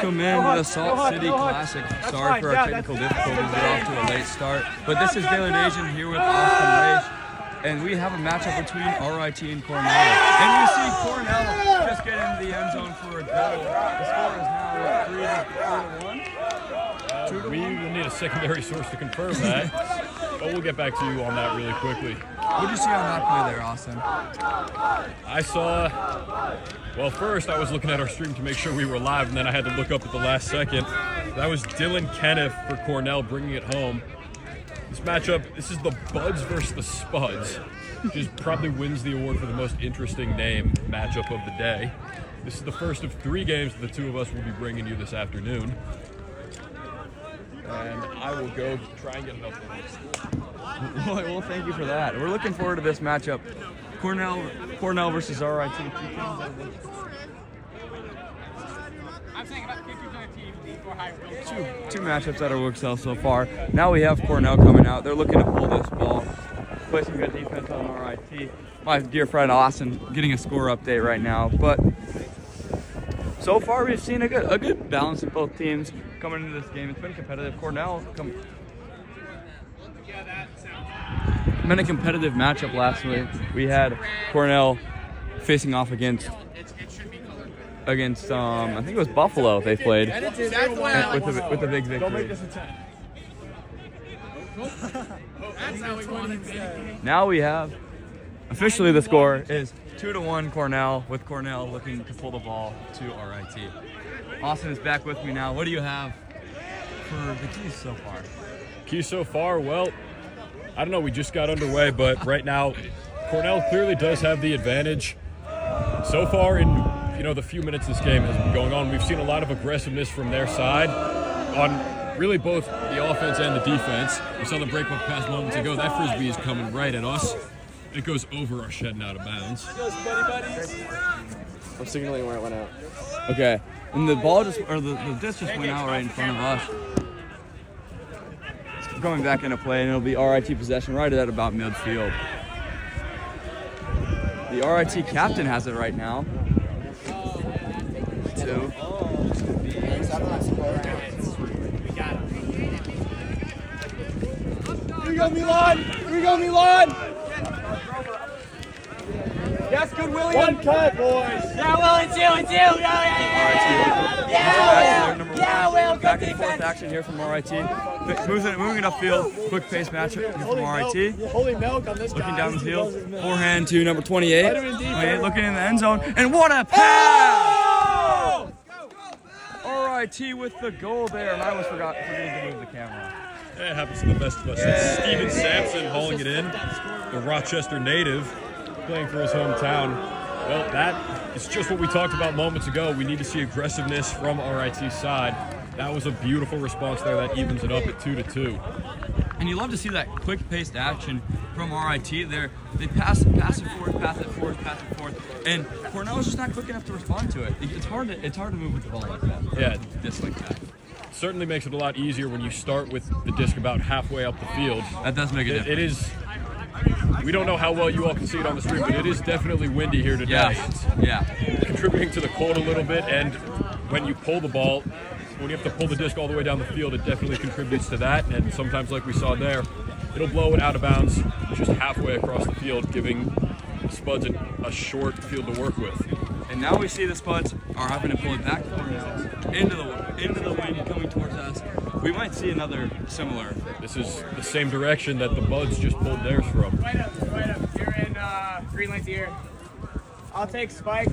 welcome in the Salt City Classic. Sorry for our technical difficulties. We're off to a late start. But this is Dalen Asian here with Austin Race. And we have a matchup between RIT and Cornell. And we see Cornell just get into the end zone for a goal. The score is now 3-1. We will need a secondary source to confirm that. But we'll get back to you on that really quickly. What did you see on that play there, Austin? I saw, well, first I was looking at our stream to make sure we were live, and then I had to look up at the last second. That was Dylan Kenneth for Cornell bringing it home. This matchup, this is the Buds versus the Spuds, which probably wins the award for the most interesting name matchup of the day. This is the first of 3 games that the two of us will be bringing you this afternoon. And I will go try and get enough of this. Well, thank you for that. We're looking forward to this matchup. Cornell versus RIT. Two matchups that are worked well so far. Now we have Cornell coming out. They're looking to pull this ball, play some good defense on RIT. My dear friend Austin getting a score update right now. But so far we've seen a good balance of both teams coming into this game. It's been competitive. Cornell been a competitive matchup last week. We had Cornell facing off against I think it was Buffalo they played with a big victory. Now we have officially the score is 2-1 Cornell, with Cornell looking to pull the ball to RIT. Austin is back with me now. What do you have for the keys so far? Keys so far, well, I don't know, we just got underway, but right now Cornell clearly does have the advantage. So far in the few minutes this game has been going on, we've seen a lot of aggressiveness from their side on really both the offense and the defense. We saw the break-up pass moments ago. That frisbee is coming right at us. It goes over our shed and out of bounds. I'm signaling where it went out. Okay, and the ball the disc just went out right in front of us. Going back into play, and it'll be RIT possession right at about midfield. The RIT captain has it right now. 2. Here we go, Milan! Here we go, Milan! Yes, good, William! One cut, boys! Yeah, Will, it's you! Yeah, Will, back and forth action here from RIT. Moving it upfield, quick pace matchup here from RIT. Holy milk on this guy. Looking down the field, forehand to number 28. 28 looking in the end zone, and what a pass! RIT with the goal there, and I almost forgetting to move the camera. It happens to the best of us. It's Steven Sampson hauling it in, the Rochester native, playing for his hometown. Well, that is just what we talked about moments ago. We need to see aggressiveness from RIT's side. That was a beautiful response there that evens it up at 2-2. And you love to see that quick-paced action from RIT there. They pass it forward, pass it forward, and Cornell's just not quick enough to respond to it. It's hard to move with the ball like that. Yeah, disc like that. Certainly makes it a lot easier when you start with the disc about halfway up the field. That does make a difference. It is. We don't know how well you all can see it on the stream, but it is definitely windy here today. Yeah. It's contributing to the cold a little bit, and when you pull the ball, when you have to pull the disc all the way down the field, it definitely contributes to that. And sometimes, like we saw there, it'll blow it out of bounds just halfway across the field, giving the Spuds a short field to work with. And now we see the Spuds are having to pull it back into the wind coming towards us. We might see another similar. This is the same direction that the Buds just pulled theirs from. Right up. You're in green light here. I'll take Spike.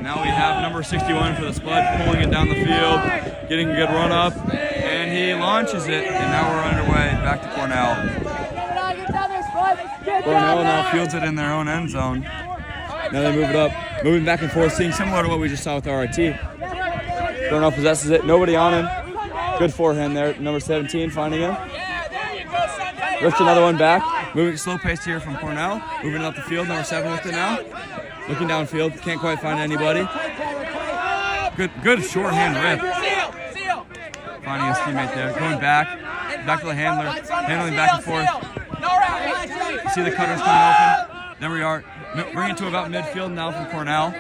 Now we have number 61 for the Spud pulling it down the field, getting a good run up, and he launches it, and now we're underway back to Cornell. Cornell now fields it in their own end zone. Now they move it up, moving back and forth, seeing similar to what we just saw with RIT. Cornell possesses it, nobody on him. Good forehand there, number 17 finding him. Rips another one back, moving slow pace here from Cornell, moving up the field, number 7 with it now. Looking downfield, can't quite find anybody. Good shorthand rip. finding his teammate there. Going back to the handler, handling back and forth. See the cutters coming open. There we are. Bring it to about midfield now from Cornell.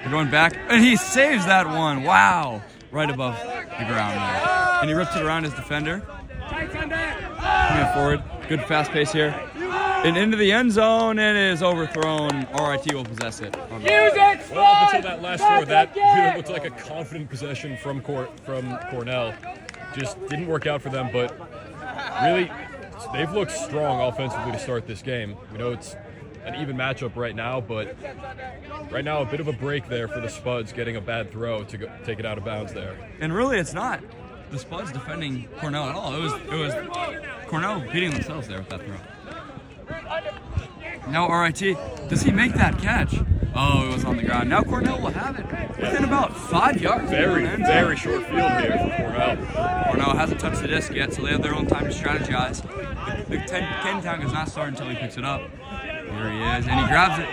They're going back, and he saves that one. Wow. Right above the ground there. And he rips it around his defender. Coming forward. Good fast pace here. And into the end zone, and it is overthrown. RIT will possess it. Well, up until that last throw, that really looked like a confident possession from Cornell. Just didn't work out for them, but really, they've looked strong offensively to start this game. We know it's an even matchup right now, but right now a bit of a break there for the Spuds getting a bad throw to take it out of bounds there. And really, it's not the Spuds defending Cornell at all. It was Cornell beating themselves there with that throw. Now RIT, does he make that catch? Oh, it was on the ground. Now Cornell will have it within about 5 yards. Very short field here for Cornell. Cornell hasn't touched the disc yet, so they have their own time to strategize. The Canton Town does not start until he picks it up. Here he is, and he grabs it.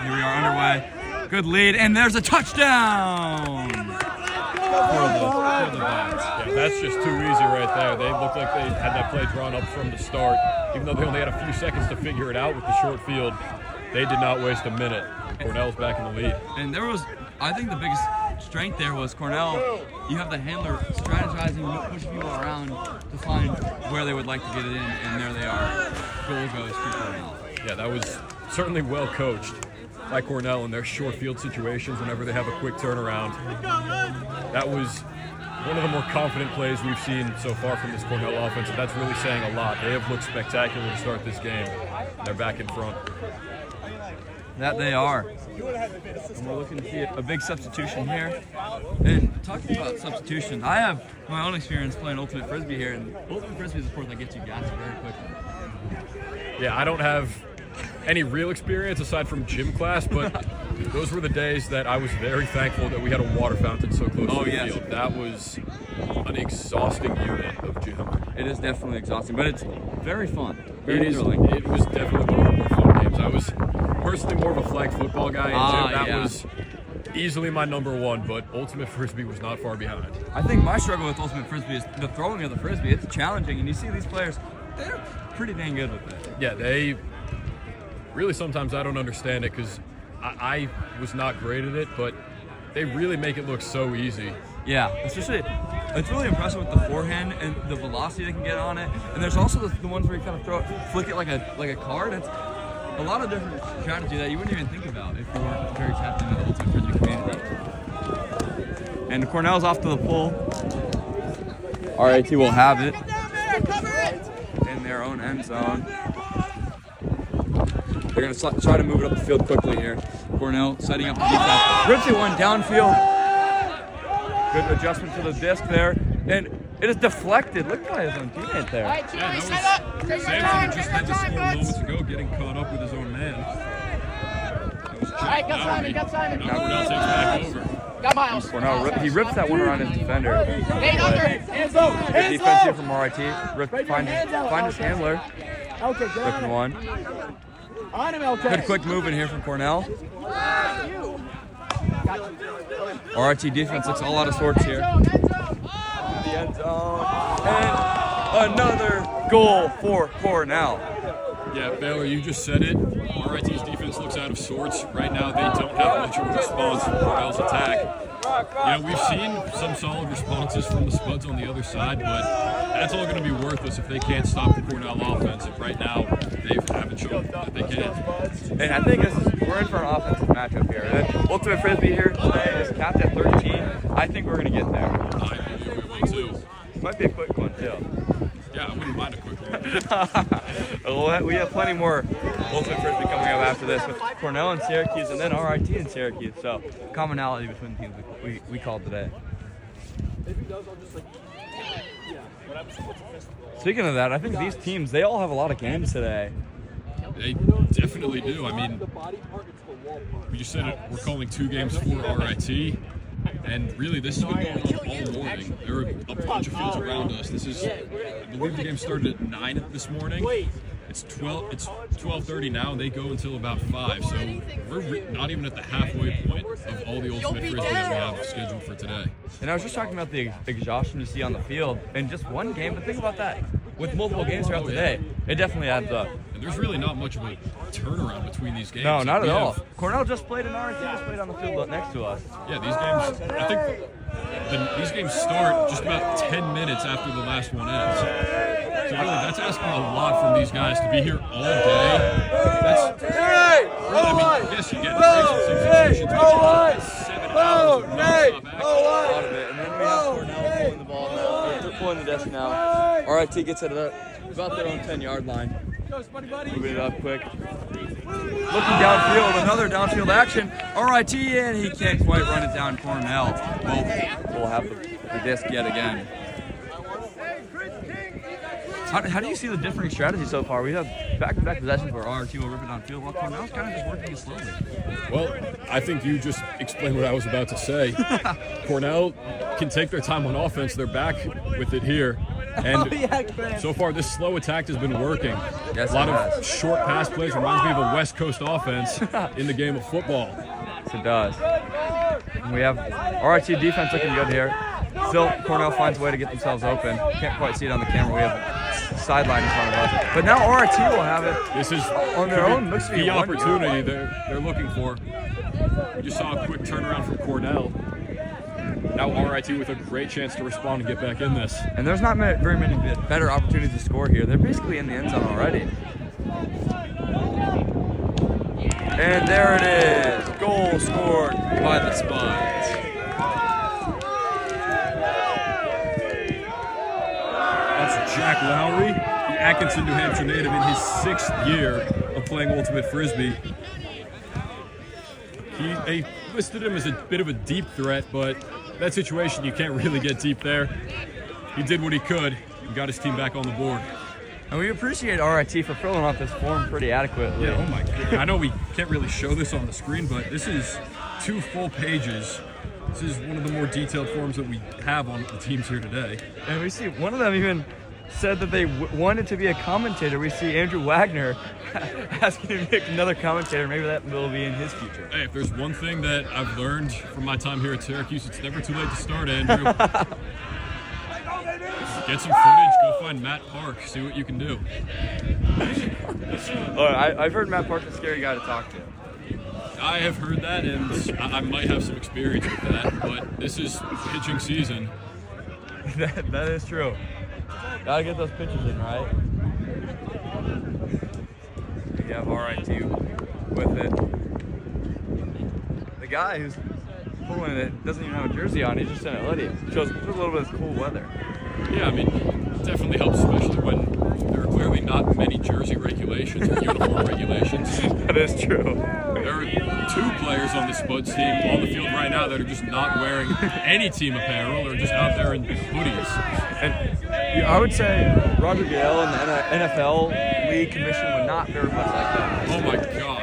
Here we are underway. Good lead, and there's a touchdown for the Bugs. Yeah, that's just too easy right there. They looked like they had that play drawn up from the start. Even though they only had a few seconds to figure it out with the short field, they did not waste a minute. Cornell's back in the lead. And there was, I think the biggest strength there was Cornell, you have the handler strategizing, pushing people around to find where they would like to get it in, and there they are. Goal goes to Cornell. Yeah, that was certainly well coached by Cornell in their short field situations whenever they have a quick turnaround. That was one of the more confident plays we've seen so far from this Cornell offense, and that's really saying a lot. They have looked spectacular to start this game. They're back in front. That they are. And we're looking to see a big substitution here. And talking about substitution, I have my own experience playing Ultimate Frisbee here, and Ultimate Frisbee is a sport that gets you gassed very quickly. Yeah, I don't have any real experience aside from gym class, but those were the days that I was very thankful that we had a water fountain so close to the field. That was an exhausting unit of gym. It is definitely exhausting, but it's very fun. Very thrilling. It was definitely one of the more fun games. I was personally more of a flag football guy, and that was easily my number one, but Ultimate Frisbee was not far behind. I think my struggle with Ultimate Frisbee is the throwing of the Frisbee. It's challenging, and you see these players, they're pretty dang good with it. Yeah, they really, sometimes I don't understand it because I was not great at it, but they really make it look so easy. Yeah, especially, it's really impressive with the forehand and the velocity they can get on it. And there's also the ones where you kind of throw it, flick it like a card. It's a lot of different strategy that you wouldn't even think about if you weren't very tapped into the Ultimate Frisbee community. And Cornell's off to the pull. RIT will have it in their own end zone. They're going to try to move it up the field quickly here. Cornell setting up the defense. Rips it one downfield. Good adjustment to the disc there. And it is deflected. Look at his own teammate there. Yeah, that was Samson, who just had to score moments ago, getting caught up with his own man. That was got Simon. Now Cornell takes back over. Got Miles. Cornell, he rips that one around his defender. Hands low. Good defense here from RIT. Find his handler. Ripping one. On him, LK. Good quick move in here from Cornell. RIT defense looks all out of sorts here. The end zone. And another goal for Cornell. Yeah, Baylor, you just said it. RIT's defense looks out of sorts. Right now, they don't have much of a response from Cornell's attack. You know, we've seen some solid responses from the Spuds on the other side, but that's all going to be worthless if they can't stop the Cornell offense. And right now, they haven't shown that they can. And I think we're in for an offensive matchup here. And Ultimate Frisbee here today is capped at 13. I think we're going to get there. I believe we will too. Might be a quick one, too. Yeah, I wouldn't mind a quick one. We have plenty more Ultimate Frisbee coming up after this with Cornell and Syracuse, and then RIT and Syracuse. So commonality between the teams we called today. Speaking of that, I think these teams, they all have a lot of games today. They definitely do. I mean, we just said it, we're calling 2 games for RIT. And really, this has been going on all morning. There are a bunch of fields around us. This is, I believe the game started at 9 this morning. It's 12:30 now, and they go until about 5. So we're not even at the halfway point of all the ultimate frisbee that we have scheduled for today. And I was just talking about the exhaustion you see on the field in just one game, but think about that. With multiple games throughout the day, it definitely adds up. And there's really not much of a turnaround between these games. No, not We at all. have- Cornell just played and RIT just played on the field next to us. Yeah, these games, I think these games start just about 10 minutes after the last one ends. So really, that's asking a lot from these guys to be here all day. That's really, I mean, yes, you get breaks and substitutions, but it's 7 hours of nonstop action. A lot of it. And then we have Cornell pulling the ball now. They're pulling the desk now. RIT gets it about their own 10-yard line. Moving it up quick. Looking downfield, another downfield action. RIT, and he can't quite run it down Cornell. We'll have the disc yet again. How do you see the differing strategy so far? We have back-to-back possessions where RIT will rip it downfield, while Cornell's kind of just working it slowly. Well, I think you just explained what I was about to say. Cornell can take their time on offense. They're back with it here. And so far, this slow attack has been working. Yes, a lot it of has. short pass plays. Reminds me of a West Coast offense in the game of football. Yes, it does. And we have RIT defense looking good here. Still, Cornell finds a way to get themselves open. Can't quite see it on the camera. We have sideline in front of us. But now RIT will have it. This is On their own, looks to be the 1 opportunity they're looking for. We just saw a quick turnaround from Cornell. Now RIT with a great chance to respond and get back in this. And there's not very many better opportunities to score here. They're basically in the end zone already. And there it is. Goal scored by the Spuds. That's Jack Lowry, the Atkinson, New Hampshire native, in his 6th year of playing Ultimate Frisbee. They listed him as a bit of a deep threat, but that situation, you can't really get deep there. He did what he could and got his team back on the board. And we appreciate RIT for filling out this form pretty adequately. Yeah, oh my God. I know we can't really show this on the screen, but this is 2 full pages. This is one of the more detailed forms that we have on the teams here today. And we see one of them even said that they wanted to be a commentator. We see Andrew Wagner asking to be another commentator. Maybe that will be in his future. Hey, if there's one thing that I've learned from my time here at Syracuse, it's never too late to start, Andrew. Get some footage, go find Matt Park, see what you can do. I've heard Matt Park's a scary guy to talk to. I have heard that, and I might have some experience with that, but this is pitching season. That is true. Gotta get those pitches in, right? We have RIT with it. The guy who's pulling it doesn't even have a jersey on. He's just in a hoodie. Shows a little bit of cool weather. Yeah, I mean, it definitely helps, especially when there are clearly not many jersey regulations or uniform regulations. That is true. There are 2 players on the Spuds team on the field right now that are just not wearing any team apparel or just out there in hoodies. And I would say Roger Goodell and the NFL League Commission would not very much like that. Oh my God.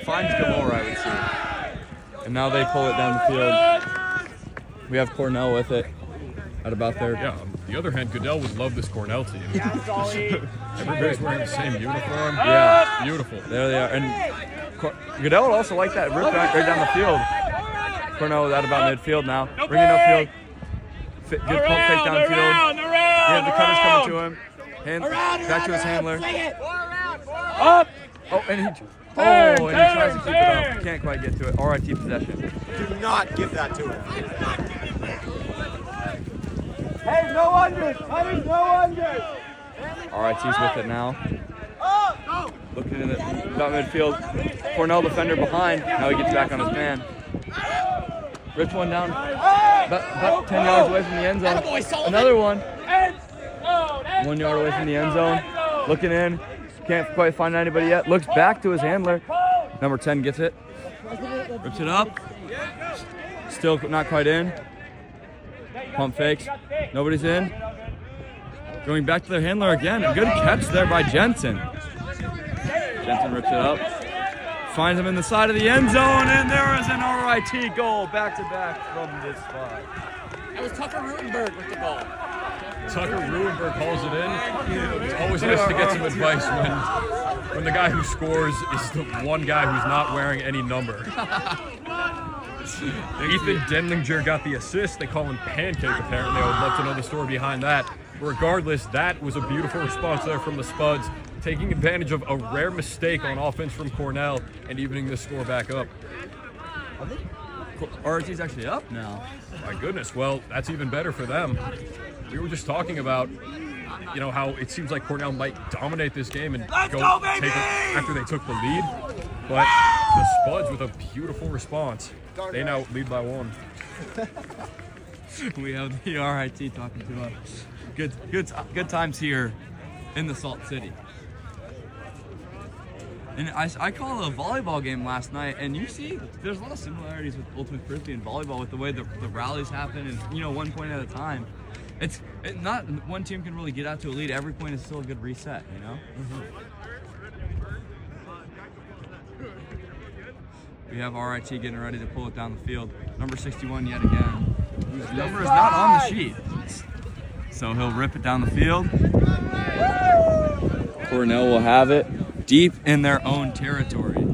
Fines galore, I would say. And now they pull it down the field. We have Cornell with it at about there. Yeah, on the other hand, Goodell would love this Cornell team. Everybody's wearing the same uniform. Yeah. Beautiful. There they are. And Goodell would also like that rip back right down the field. Cornell is at about midfield now. Bringing upfield. Good pump fake downfield. Yeah, the cutter's coming to him. Hands back to his handler. Up! Oh, and he tries to keep it up. Can't quite get to it. RIT possession. Do not give that to him. Hey, no unders! Honey, no unders! RIT's with it now. Looking in it, about midfield. Cornell defender behind. Now he gets back on his man. Rips one down. About 10 yards away from the end zone. Another one. 1 yard away from the end zone. Looking in. Can't quite find anybody yet. Looks back to his handler. Number 10 gets it. Rips it up. Still not quite in. Pump fakes. Nobody's in. Going back to their handler again. A good catch there by Jensen. Jensen rips it up. Finds him in the side of the end zone, and there is an RIT goal back-to-back from this spot. It was Tucker Rutenberg with the goal. Tucker Ruenberg calls it in. It's always nice to get some advice when the guy who scores is the one guy who's not wearing any number. Ethan Denlinger got the assist. They call him Pancake, apparently. I would love to know the story behind that. Regardless, that was a beautiful response there from the Spuds, taking advantage of a rare mistake on offense from Cornell and evening the score back up. I think RIT's actually up now. My goodness, well, that's even better for them. We were just talking about, how it seems like Cornell might dominate this game and go take it after they took the lead. But the Spuds with a beautiful response. They now lead by 1. We have the RIT talking to us. Good times here in the Salt City. And I called a volleyball game last night, and you see there's a lot of similarities with Ultimate Frisbee and volleyball with the way the rallies happen and, 1 point at a time. It's not one team can really get out to a lead. Every point is still a good reset, We have RIT getting ready to pull it down the field. Number 61 yet again. Whose number is not on the sheet. So he'll rip it down the field. Cornell will have it deep in their own territory.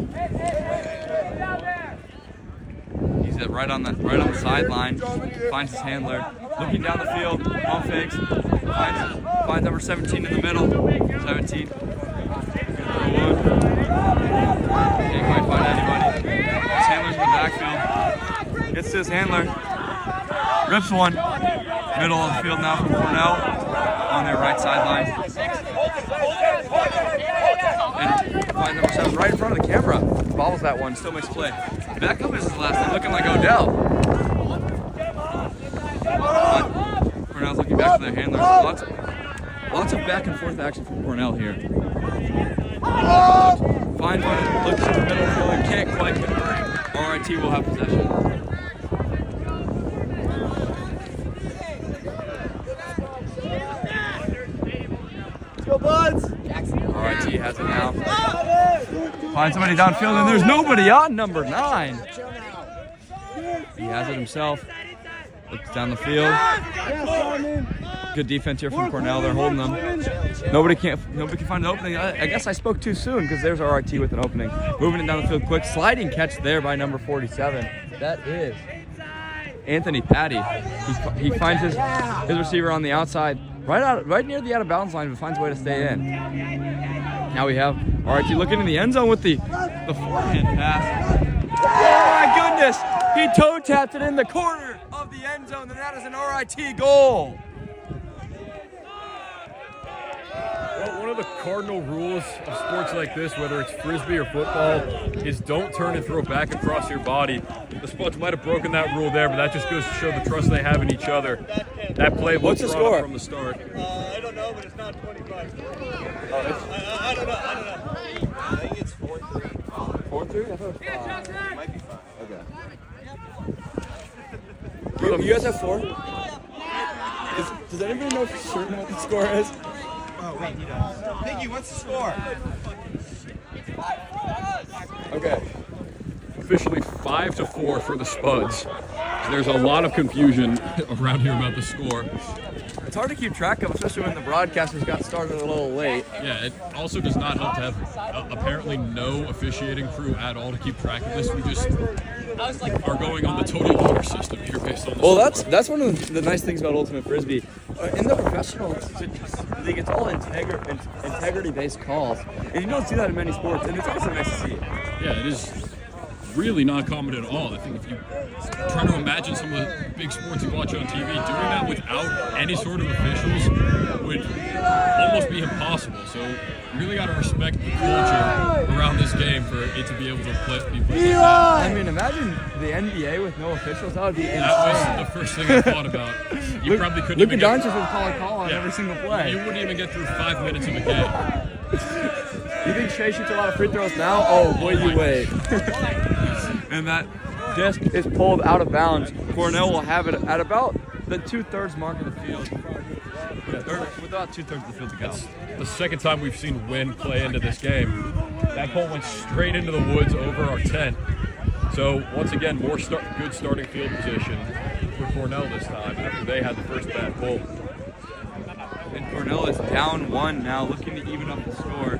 He's right on the sideline. Finds his handler. Looking down the field. Pump fakes. Finds number 17 in the middle. 17. Can't quite find anybody. His handler's in the backfield. Gets to his handler. Rips one. Middle of the field now from Cornell on their right sideline. And find number 7 right in front of the camera. Bobbles that one. Still makes play. Beckham is his last name, looking like Odell. Cornell's looking back to their handlers. Lots of back and forth action from Cornell here. Finds one, looks in the middle of the field, can't quite convert. RIT will have possession. Let's go, Buds! RIT has it now. Finds somebody downfield, and there's nobody on number 9. He has it himself. Looks down the field. Good defense here from Cornell. They're holding them. Nobody can find an opening. I guess I spoke too soon because there's RIT with an opening. Moving it down the field quick. Sliding catch there by number 47. That is Anthony Patty. He finds his receiver on the outside, right near the out of bounds line, but finds a way to stay in. Now we have RIT looking in the end zone with the forehand pass. Oh my goodness! He toe tapped it in the corner of the end zone, and that is an RIT goal. Well, one of the cardinal rules of sports like this, whether it's frisbee or football, is don't turn and throw back across your body. The Spuds might have broken that rule there, but that just goes to show the trust they have in each other. That play What's the score from the start. I don't know, but it's not 25. I don't know. I think it's 4-3. 4-3? I thought It might be 5. you guys have 4? Does anybody know for certain what the score is? Oh, wait, he does. Piggy, what's the score? Okay. Officially 5-4 for the Spuds. There's a lot of confusion around here about the score. It's hard to keep track of, especially when the broadcasters got started a little late. Yeah, it also does not help to have apparently no officiating crew at all to keep track of this. We just are going on the total honor system here based on the Well, score. that's one of the nice things about Ultimate Frisbee. In the professional league, it's all integrity-based calls, and you don't see that in many sports, and it's also nice to see. Yeah, it is really not common at all. I think if you try to imagine some of the big sports you watch on TV, doing that without any sort of officials would almost be impossible. So you really got to respect the culture around this game for it to be able to be played like that. I mean, imagine the NBA with no officials. That would be insane. That was the first thing I thought about. You probably couldn't Luka even get... Doncic would call a call on every single play. You wouldn't even get through 5 minutes of a game. You think Shea shoots a lot of free throws now? Oh, boy, you wait. And that disc is pulled out of bounds. Cornell will have it at about the 2/3 mark of the field. With about 2/3 of the field to go. The second time we've seen wind play into this game. That ball went straight into the woods over our tent. So once again, more good starting field position for Cornell this time after they had the first bad pull. And Cornell is down 1 now, looking to even up the score.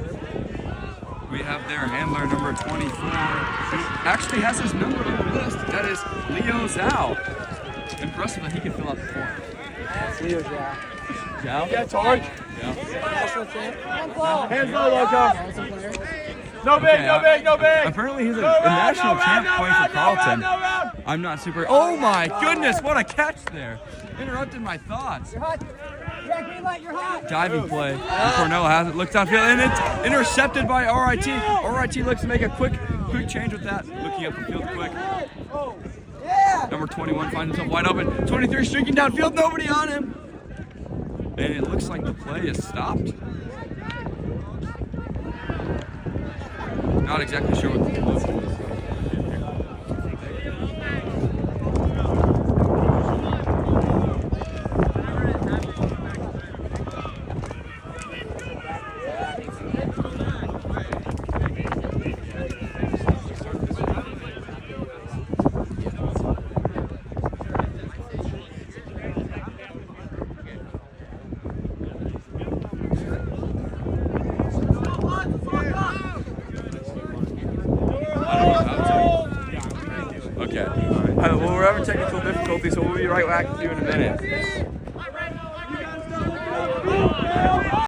We have their handler, number 24, who actually has his number on the list. That is Leo Zhao. Impressive that he can fill out the form. Leo Zhao. Zhao? Yeah, Torch. Yeah. Hands low, Loco. No big, Okay, no big, no big. Apparently he's a national champ playing for Carleton. I'm not super. Oh my goodness, what a catch there. Interrupted my thoughts. You're hot. Yeah, green light, you're hot. Diving play. And Cornell has it. Looks downfield and it's intercepted by RIT. RIT looks to make a quick change with that. Looking up the field quick. Yeah. Number 21 finds himself wide open. 23 streaking downfield, nobody on him. And it looks like the play is stopped. Not exactly sure what the move is. Okay. All right. Well, we're having technical difficulties, so we'll be right back with you in a minute.